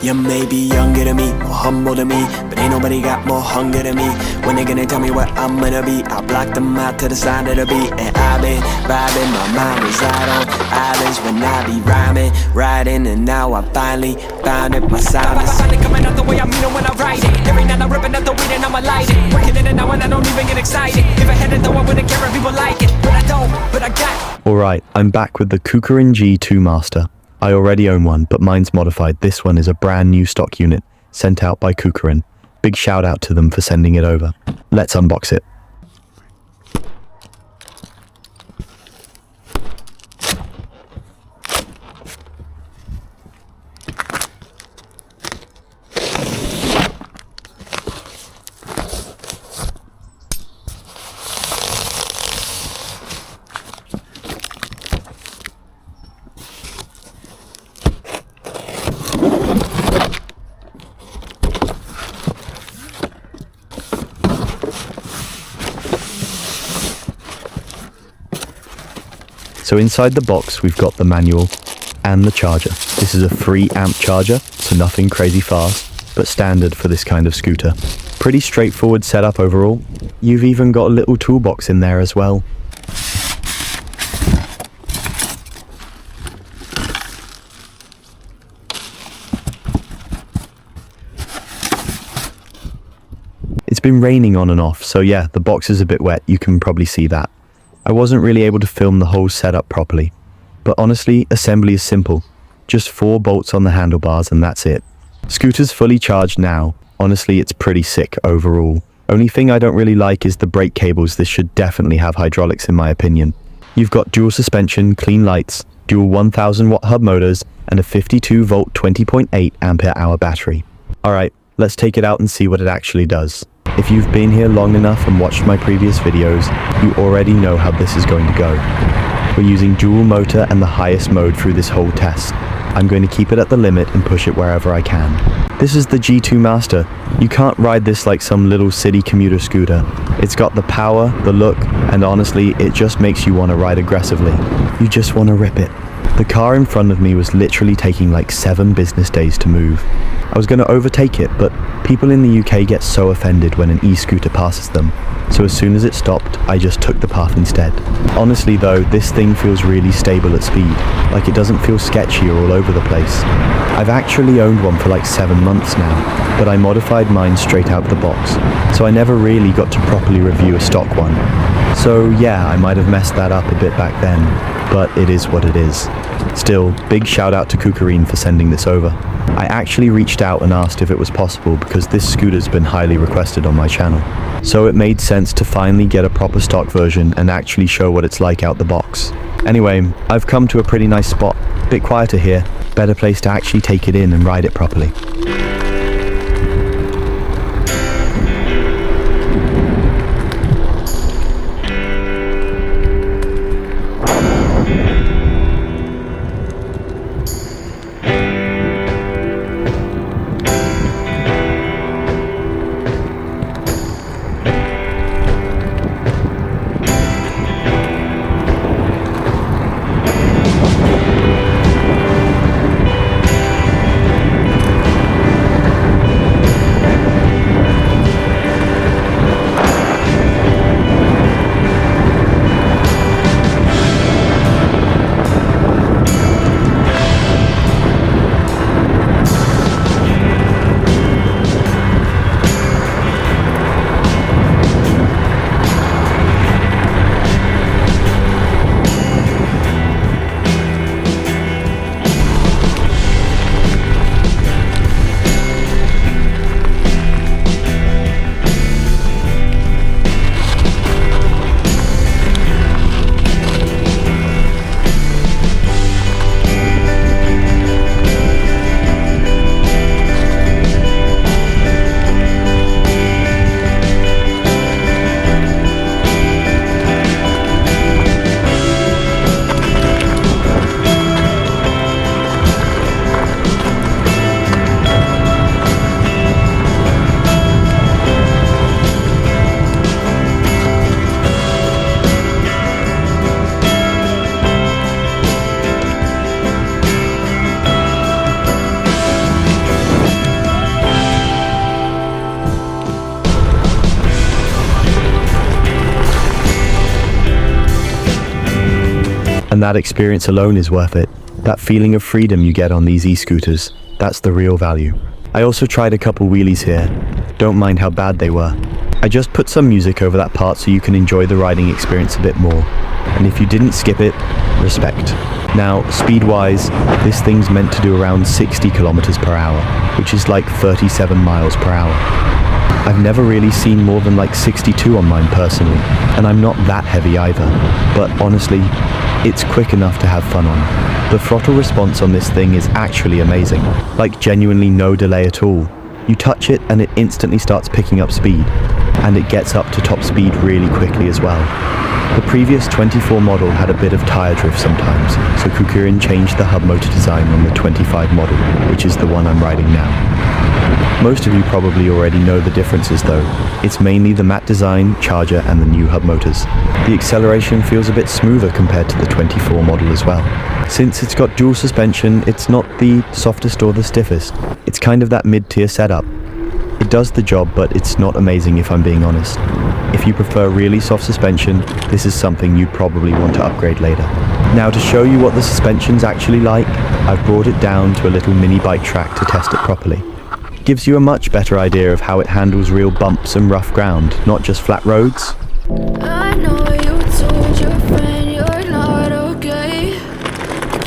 You may be younger than me, more humble than me, but ain't nobody got more hunger than me. When they gonna tell me what I'm gonna be, I block them out to the side of the beat. And I've been vibing, my mind reside on islands when I be rhyming, riding, and now I finally found it, my silence. I'm finally coming out the way I mean it when I write it. Every night I'm ripping out the weed and I'ma light it. Working in and out and I don't even get excited. If I had it though I wouldn't care if people like it, but I don't, but I got. Alright, I'm back with the KuKirin G2 Master. I already own one, but mine's modified. This one is a brand new stock unit, sent out by KuKirin. Big shout out to them for sending it over. Let's unbox it. So inside the box we've got the manual and the charger. This is a 3 amp charger, so nothing crazy fast, but standard for this kind of scooter. Pretty straightforward setup overall. You've even got a little toolbox in there as well. It's been raining on and off, so yeah, the box is a bit wet, you can probably see that. I wasn't really able to film the whole setup properly, but honestly, assembly is simple. Just 4 bolts on the handlebars and that's it. Scooter's fully charged now. Honestly, it's pretty sick overall. Only thing I don't really like is the brake cables. This should definitely have hydraulics in my opinion. You've got dual suspension, clean lights, dual 1000 watt hub motors, and a 52 volt 20.8 ampere hour battery. Alright, let's take it out and see what it actually does. If you've been here long enough and watched my previous videos, you already know how this is going to go. We're using dual motor and the highest mode through this whole test. I'm going to keep it at the limit and push it wherever I can. This is the G2 Master. You can't ride this like some little city commuter scooter. It's got the power, the look, and honestly, it just makes you want to ride aggressively. You just want to rip it. The car in front of me was literally taking like 7 business days to move. I was going to overtake it, but people in the UK get so offended when an e-scooter passes them. So as soon as it stopped, I just took the path instead. Honestly though, this thing feels really stable at speed. Like it doesn't feel sketchy or all over the place. I've actually owned one for like 7 months now, but I modified mine straight out the box. So I never really got to properly review a stock one. So yeah, I might have messed that up a bit back then, but it is what it is. Still, big shout out to KuKirin for sending this over. I actually reached out and asked if it was possible because this scooter's been highly requested on my channel. So it made sense to finally get a proper stock version and actually show what it's like out the box. Anyway, I've come to a pretty nice spot. Bit quieter here, better place to actually take it in and ride it properly. that experience alone is worth it. That feeling of freedom you get on these e-scooters, that's the real value. I also tried a couple wheelies here. Don't mind how bad they were. I just put some music over that part so you can enjoy the riding experience a bit more. And if you didn't skip it, respect. Now, speed-wise, this thing's meant to do around 60 kilometers per hour, which is like 37 miles per hour. I've never really seen more than like 62 on mine personally, and I'm not that heavy either. But honestly, it's quick enough to have fun on. The throttle response on this thing is actually amazing, like genuinely no delay at all. You touch it and it instantly starts picking up speed, and it gets up to top speed really quickly as well. The previous 24 model had a bit of tyre drift sometimes, so KuKirin changed the hub motor design on the 25 model, which is the one I'm riding now. Most of you probably already know the differences though. It's mainly the matte design, charger and the new hub motors. The acceleration feels a bit smoother compared to the 24 model as well. Since it's got dual suspension, it's not the softest or the stiffest. It's kind of that mid-tier setup. It does the job, but it's not amazing if I'm being honest. If you prefer really soft suspension, this is something you'd probably want to upgrade later. Now to show you what the suspension's actually like, I've brought it down to a little mini bike track to test it properly. It gives you a much better idea of how it handles real bumps and rough ground, not just flat roads. I know you told your friend you're not okay.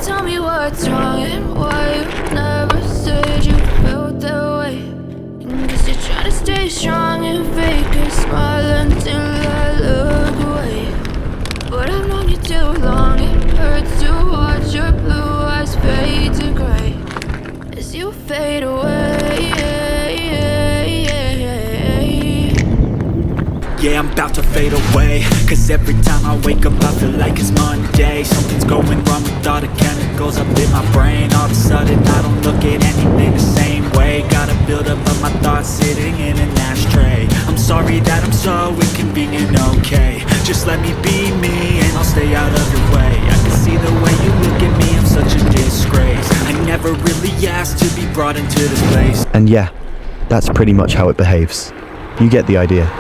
Tell me what's wrong and why you never said you felt that way. Guess you're trying to stay strong and fake a smile until I look away. But I've known you too long, it hurts to watch your blue eyes fade to gray as you fade away. Yeah, I'm about to fade away, cause every time I wake up I feel like it's Monday. Something's going wrong with all the chemicals up in my brain. All of a sudden I don't look at anything the same way. Gotta build up of my thoughts sitting in an ashtray. I'm sorry that I'm so inconvenient, okay. Just let me be me and I'll stay out of your way. I can see the way you look at me, I'm such a disgrace. I never really asked to be brought into this place. And yeah, that's pretty much how it behaves. You get the idea.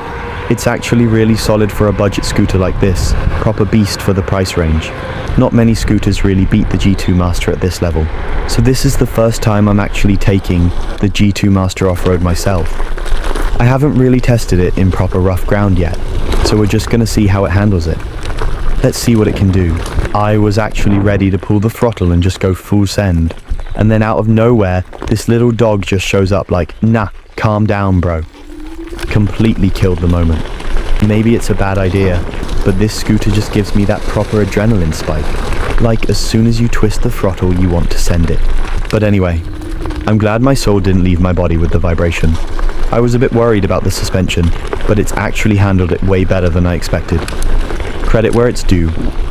It's actually really solid for a budget scooter like this, proper beast for the price range. Not many scooters really beat the G2 Master at this level, so this is the first time I'm actually taking the G2 Master off-road myself. I haven't really tested it in proper rough ground yet, so we're just gonna see how it handles it. Let's see what it can do. I was actually ready to pull the throttle and just go full send, and then out of nowhere, this little dog just shows up like, nah, calm down bro. Completely killed the moment. Maybe it's a bad idea, but this scooter just gives me that proper adrenaline spike. Like as soon as you twist the throttle, you want to send it. But anyway, I'm glad my soul didn't leave my body with the vibration. I was a bit worried about the suspension, but it's actually handled it way better than I expected. Credit where it's due,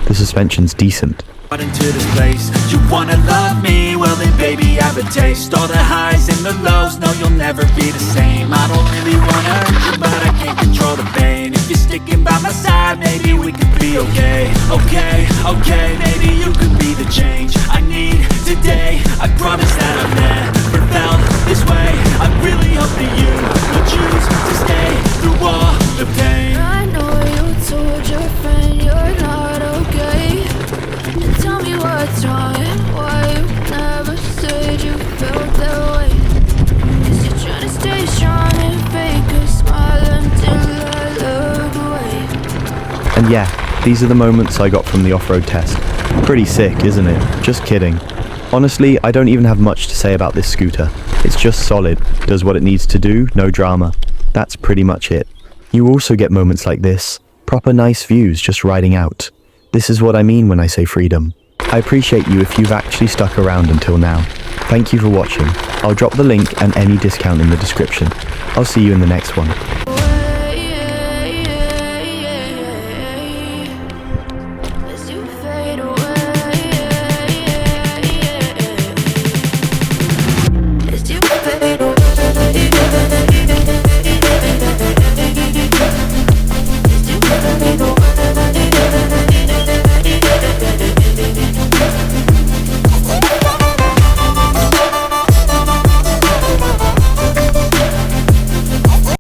the suspension's decent. Into this place, you wanna love me? Well then baby I have a taste. All the highs and the lows, no you'll never be the same. I don't really wanna hurt you but I can't control the pain. If you're sticking by my side, maybe we could be okay. Okay, maybe you could be the change I need today. I promise that I've never felt this way. I really hope that you will choose to stay through all the pain. I know you told your friend you're not okay. Tell me what's wrong and why you never said you felt that way. Cause you're trying to stay strong and fake a smile until I look away. And yeah, these are the moments I got from the off-road test. Pretty sick, isn't it? Just kidding. Honestly, I don't even have much to say about this scooter. It's just solid, does what it needs to do, no drama. That's pretty much it. You also get moments like this, proper nice views just riding out. This is what I mean when I say freedom. I appreciate you if you've actually stuck around until now. Thank you for watching. I'll drop the link and any discount in the description. I'll see you in the next one.